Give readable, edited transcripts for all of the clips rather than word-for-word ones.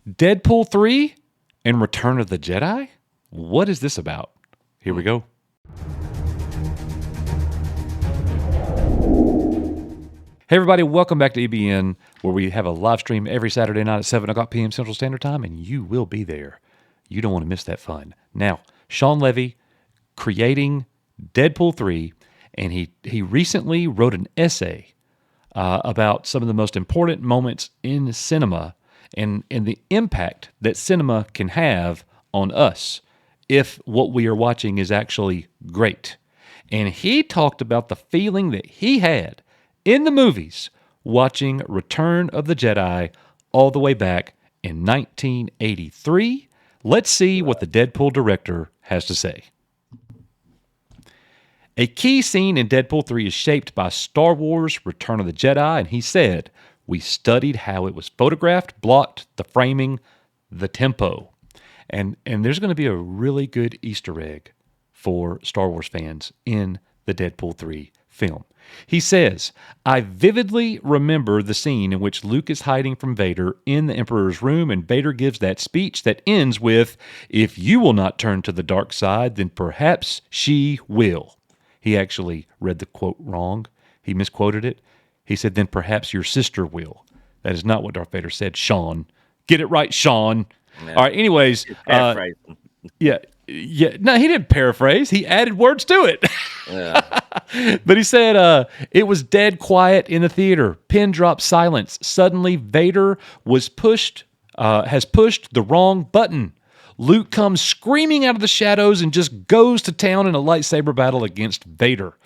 Deadpool 3 and Return of the Jedi? What is this about? Here we go. Hey everybody, welcome back to EBN, where we have a live stream every Saturday night at 7 o'clock p.m. Central Standard Time, and you will be there. You don't want to miss that fun. Now, Shawn Levy creating Deadpool 3, and he recently wrote an essay about some of the most important moments in cinema and the impact that cinema can have on us if what we are watching is actually great. And he talked about the feeling that he had in the movies watching Return of the Jedi all the way back in 1983. Let's see what the Deadpool director has to say. A key scene in Deadpool 3 is shaped by Star Wars Return of the Jedi, and he said, "We studied how it was photographed, blocked, the framing, the tempo." And there's going to be a really good Easter egg for Star Wars fans in the Deadpool 3 film. He says, "I vividly remember the scene in which Luke is hiding from Vader in the Emperor's room, and Vader gives that speech that ends with, 'If you will not turn to the dark side, then perhaps she will.'" He actually read the quote wrong. He misquoted it. He said, "Then perhaps your sister will." That is not what Darth Vader said, Shawn. Get it right, Shawn. Yeah. All right, anyways. Yeah. No, he didn't paraphrase. He added words to it. Yeah. But he said, it was dead quiet in the theater. Pin drop silence. Suddenly, Vader has pushed the wrong button. Luke comes screaming out of the shadows and just goes to town in a lightsaber battle against Vader.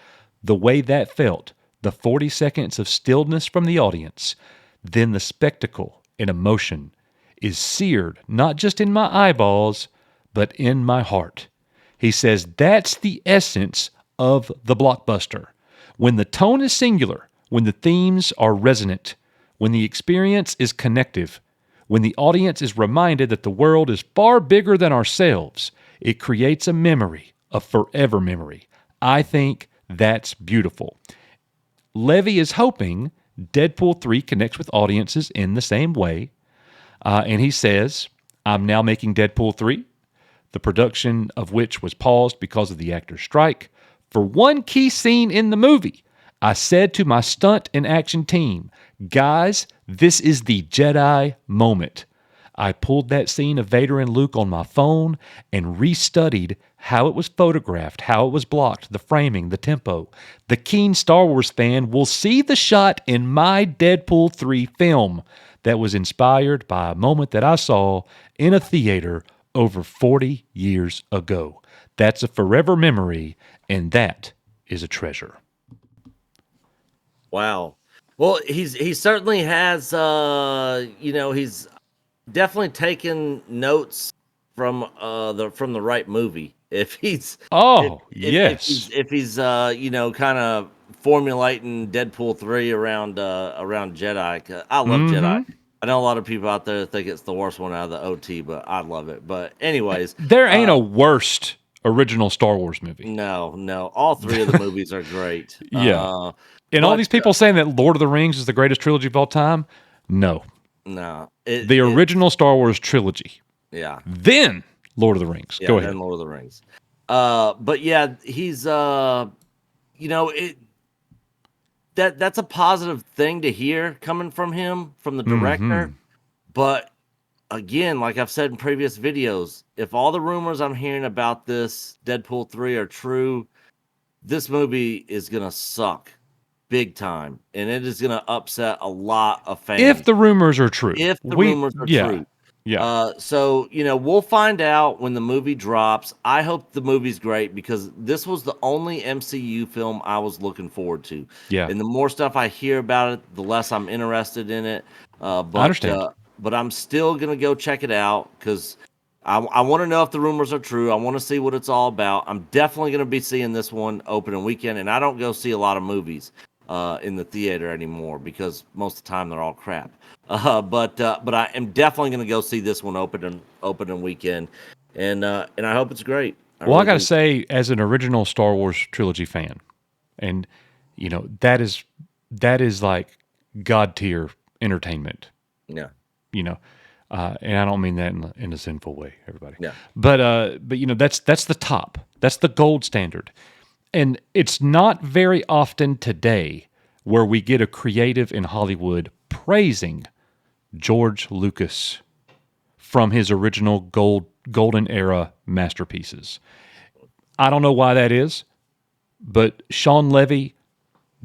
The way that felt, the 40 seconds of stillness from the audience, then the spectacle and emotion is seared not just in my eyeballs, but in my heart. He says that's the essence of the blockbuster. When the tone is singular, when the themes are resonant, when the experience is connective, when the audience is reminded that the world is far bigger than ourselves, it creates a memory, a forever memory. I think that's beautiful. Levy is hoping Deadpool 3 connects with audiences in the same way. And he says, "I'm now making Deadpool 3, the production of which was paused because of the actor's strike. For one key scene in the movie, I said to my stunt and action team, 'Guys, this is the Jedi moment.' I pulled that scene of Vader and Luke on my phone and restudied how it was photographed, how it was blocked, the framing, the tempo. The keen Star Wars fan will see the shot in my Deadpool 3 film that was inspired by a moment that I saw in a theater over 40 years ago. That's a forever memory, and that is a treasure." Wow. Well, he certainly has, he's definitely taken notes from the right movie. If he's if he's kind of formulating Deadpool 3 around Jedi. I love Jedi. I know a lot of people out there think it's the worst one out of the OT, but I love it. But anyways, there ain't a worst original Star Wars movie. No, all three of the movies are great. Yeah. And all these people saying that Lord of the Rings is the greatest trilogy of all time, no. The original Star Wars trilogy. Yeah. Then Lord of the Rings. Go ahead. Then Lord of the Rings. But yeah, he's that's a positive thing to hear coming from him, from the director. But again, like I've said in previous videos, if all the rumors I'm hearing about this Deadpool 3 are true, this movie is gonna suck big time, and it is gonna upset a lot of fans. If the rumors are true. Rumors are true. Yeah. So, we'll find out when the movie drops. I hope the movie's great because this was the only MCU film I was looking forward to. Yeah. And the more stuff I hear about it, the less I'm interested in it. I understand. But I'm still going to go check it out because I want to know if the rumors are true. I want to see what it's all about. I'm definitely going to be seeing this one opening weekend, and I don't go see a lot of movies in the theater anymore because most of the time they're all crap. But I am definitely going to go see this one opening weekend, and I hope it's great. I got to say, as an original Star Wars trilogy fan, and that is like God tier entertainment. Yeah. And I don't mean that in a sinful way, everybody. Yeah. But that's the top. That's the gold standard. And it's not very often today where we get a creative in Hollywood praising George Lucas from his original golden era masterpieces. I don't know why that is, but Shawn Levy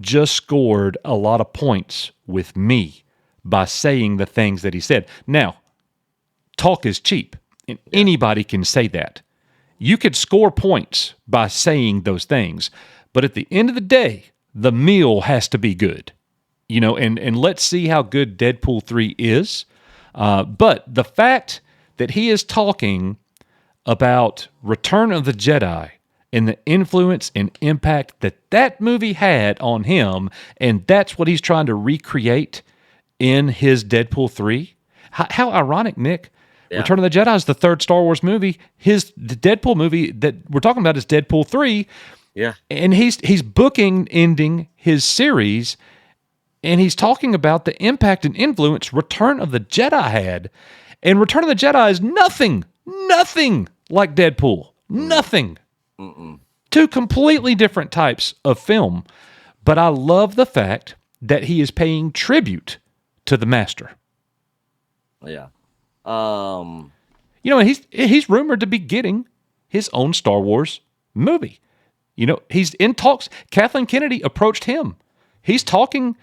just scored a lot of points with me by saying the things that he said. Now, talk is cheap, and anybody can say that. You could score points by saying those things, but at the end of the day, the meal has to be good. And let's see how good Deadpool 3 is. But the fact that he is talking about Return of the Jedi and the influence and impact that movie had on him, and that's what he's trying to recreate in his Deadpool 3. How ironic, Nick. Yeah. Return of the Jedi is the third Star Wars movie. The Deadpool movie that we're talking about is Deadpool 3. Yeah. And he's ending his series, and he's talking about the impact and influence Return of the Jedi had. And Return of the Jedi is nothing like Deadpool. Nothing. Mm-mm. Two completely different types of film. But I love the fact that he is paying tribute to the master. Yeah. He's rumored to be getting his own Star Wars movie. He's in talks. Kathleen Kennedy approached him. He's talking,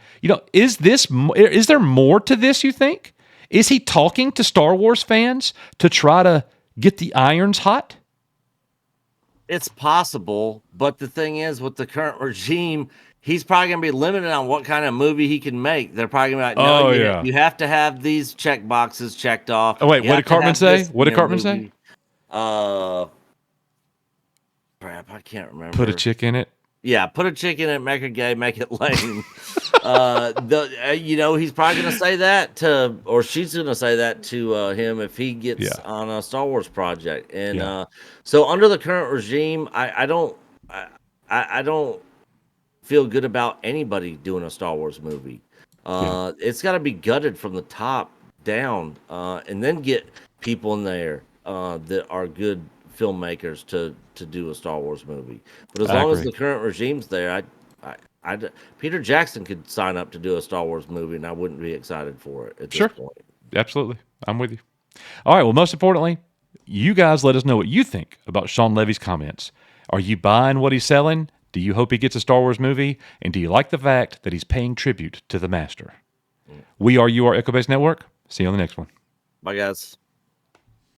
is there more to this, you think? Is he talking to Star Wars fans to try to get the irons hot? It's possible, but the thing is, with the current regime, he's probably going to be limited on what kind of movie he can make. They're probably going to be like, no, you have to have these check boxes checked off. Oh, wait, what did Cartman say? What did Cartman say? Crap, I can't remember. Put a chick in it? Yeah, put a chick in it, make her gay, make it lame. He's probably going to say that or she's going to say that to him if he gets on a Star Wars project. And so under the current regime, I don't feel good about anybody doing a Star Wars movie. It's got to be gutted from the top down, and then get people in there that are good filmmakers to do a Star Wars movie. But as long as the current regime's there, Peter Jackson could sign up to do a Star Wars movie, and I wouldn't be excited for it at this point. Absolutely. I'm with you. All right. Well, most importantly, you guys let us know what you think about Shawn Levy's comments. Are you buying what he's selling? Do you hope he gets a Star Wars movie? And do you like the fact that he's paying tribute to the master? We are You Are Echo Base Network. See you on the next one. Bye, guys.